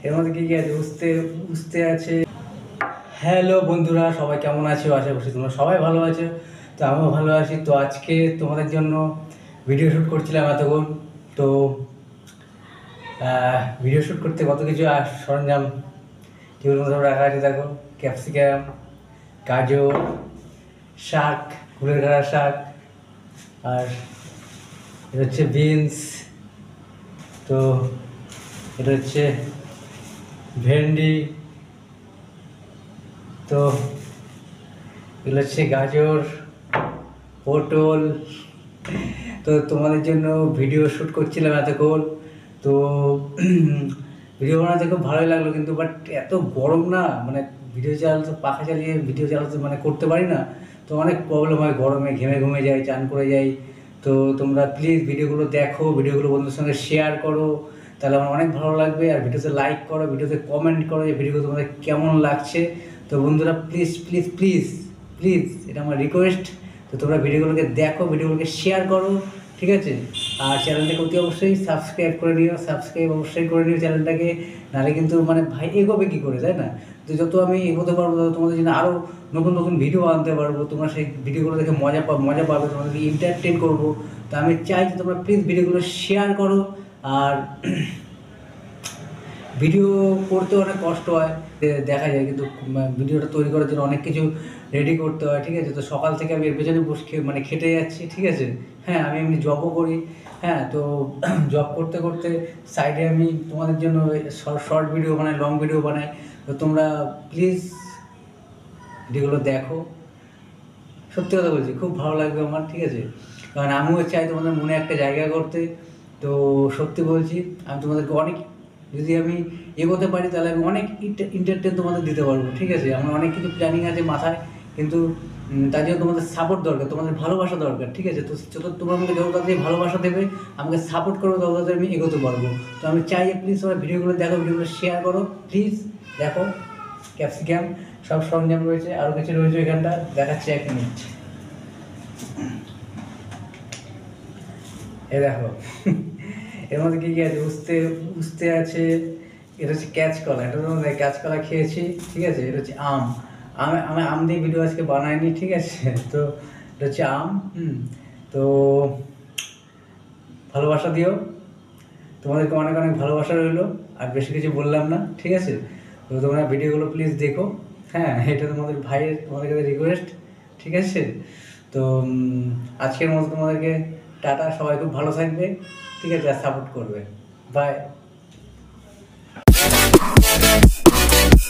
এর মধ্যে কি কি আছে উস্তে উস্তে আছে। হ্যালো বন্ধুরা, সবাই কেমন আছো? আশা করছি তোমরা সবাই ভালো আছো। তো আমিও ভালো আছি। তো আজকে তোমাদের জন্য ভিডিও শ্যুট করছিলাম এতক্ষণ। তো ভিডিও শ্যুট করতে কত কিছু সরঞ্জাম যেগুলো মধ্যে রাখা আছে দেখো। ক্যাপসিকাম, গাজর, শাক, কুলের ঘাড়া শাক, আর এটা হচ্ছে বিনস। তো এটা হচ্ছে ভেন্ডি। তো এগুলো হচ্ছে গাজর, পটল। তো তোমাদের জন্য ভিডিও শ্যুট করছিলাম এতক্ষণ। তো ভিডিও বানাতে খুব ভালোই লাগলো, কিন্তু বাট এত গরম না, মানে ভিডিও চালাতে পাখা চালিয়ে ভিডিও চালাতে মানে করতে পারি না। তো অনেক প্রবলেম হয়, গরমে ঘেমে ঘুমে যাই, চান করে যাই। তো তোমরা প্লিজ ভিডিওগুলো দেখো, ভিডিওগুলো বন্ধুদের সঙ্গে শেয়ার করো, তাহলে আমার অনেক ভালো লাগবে। আর ভিডিওতে লাইক করো, ভিডিওতে কমেন্ট করো যে ভিডিওগুলো তোমাদের কেমন লাগছে। তো বন্ধুরা প্লিজ প্লিজ প্লিজ প্লিজ, এটা আমার রিকোয়েস্ট। তো তোমরা ভিডিওগুলোকে দেখো, ভিডিওগুলোকে শেয়ার করো, ঠিক আছে? আর চ্যানেলটাকে অতি অবশ্যই সাবস্ক্রাইব করে নিও, সাবস্ক্রাইব অবশ্যই করে নিও চ্যানেলটাকে। নাহলে কিন্তু মানে ভাই এগোবে কী করে, তাই না? তো যত আমি এগোতে পারবো তত তোমাদের জন্য আরও নতুন নতুন ভিডিও আনতে পারবো। তোমরা সেই ভিডিওগুলো দেখে মজা পাবে, তোমাদেরকে এন্টারটেন করবো। তো আমি চাই যে তোমরা প্লিজ ভিডিওগুলো শেয়ার করো। আর ভিডিও করতে অনেক কষ্ট হয়, দেখা যায়, কিন্তু ভিডিওটা তৈরি করার জন্য অনেক কিছু রেডি করতে হয়, ঠিক আছে? তো সকাল থেকে আমি এর পেছনে বসে মানে খেটে যাচ্ছি, ঠিক আছে? হ্যাঁ, আমি এমনি জবও করি। হ্যাঁ, তো জব করতে করতে সাইডে আমি তোমাদের জন্য শর্ট ভিডিও বানাই, লং ভিডিও বানাই। তো তোমরা প্লিজ ভিডিওগুলো দেখো। সত্যি কথা বলছি, খুব ভালো লাগবে আমার, ঠিক আছে? কারণ আমিও চাই তোমাদের মনে একটা জায়গা করতে। তো সত্যি বলছি, আমি তোমাদেরকে অনেক, যদি আমি এগোতে পারি তাহলে আমি অনেক এন্টারটেন তোমাদের দিতে পারবো, ঠিক আছে? আমার অনেক কিছু প্ল্যানিং আছে মাথায়, কিন্তু তার জন্য তোমাদের সাপোর্ট দরকার, তোমাদের ভালোবাসা দরকার, ঠিক আছে? তো যত তোমরা আমাকে যত তাড়াতাড়ি ভালোবাসা দেবে, আমাকে সাপোর্ট করবে, তত তাড়াতাড়ি আমি এগোতে পারবো। তো আমি চাই যে প্লিজ তোমরা ভিডিওগুলো দেখো, ভিডিওগুলো শেয়ার করো, প্লিজ দেখো। ক্যাপসিকাম সব সরঞ্জাম রয়েছে, আরও কিছু রয়েছে এখানটা, দেখাচ্ছি 1 মিনিট। এ দেখো, এর মধ্যে কী কী আছে উস্তে উস্তে আছে। এটা হচ্ছে ক্যাচ কলা, এটা মধ্যে ক্যাচ কলা খেয়েছি, ঠিক আছে? এটা হচ্ছে আম। আমি আম দিয়ে ভিডিও আজকে বানাইনি, ঠিক আছে? তো এটা হচ্ছে আম। তো ভালোবাসা দিও, তোমাদেরকে অনেক অনেক ভালোবাসা রইলো। আর বেশি কিছু বললাম না, ঠিক আছে? তো তোমরা ভিডিওগুলো প্লিজ দেখো। হ্যাঁ, এটা তোমাদের ভাইয়ের, তোমাদের কাছে রিকোয়েস্ট, ঠিক আছে? তো আজকের মতো তোমাদেরকে টাটা, সবাই খুব ভালো থাকবে, ঠিক আছে? আর সাপোর্ট করবে। বাই।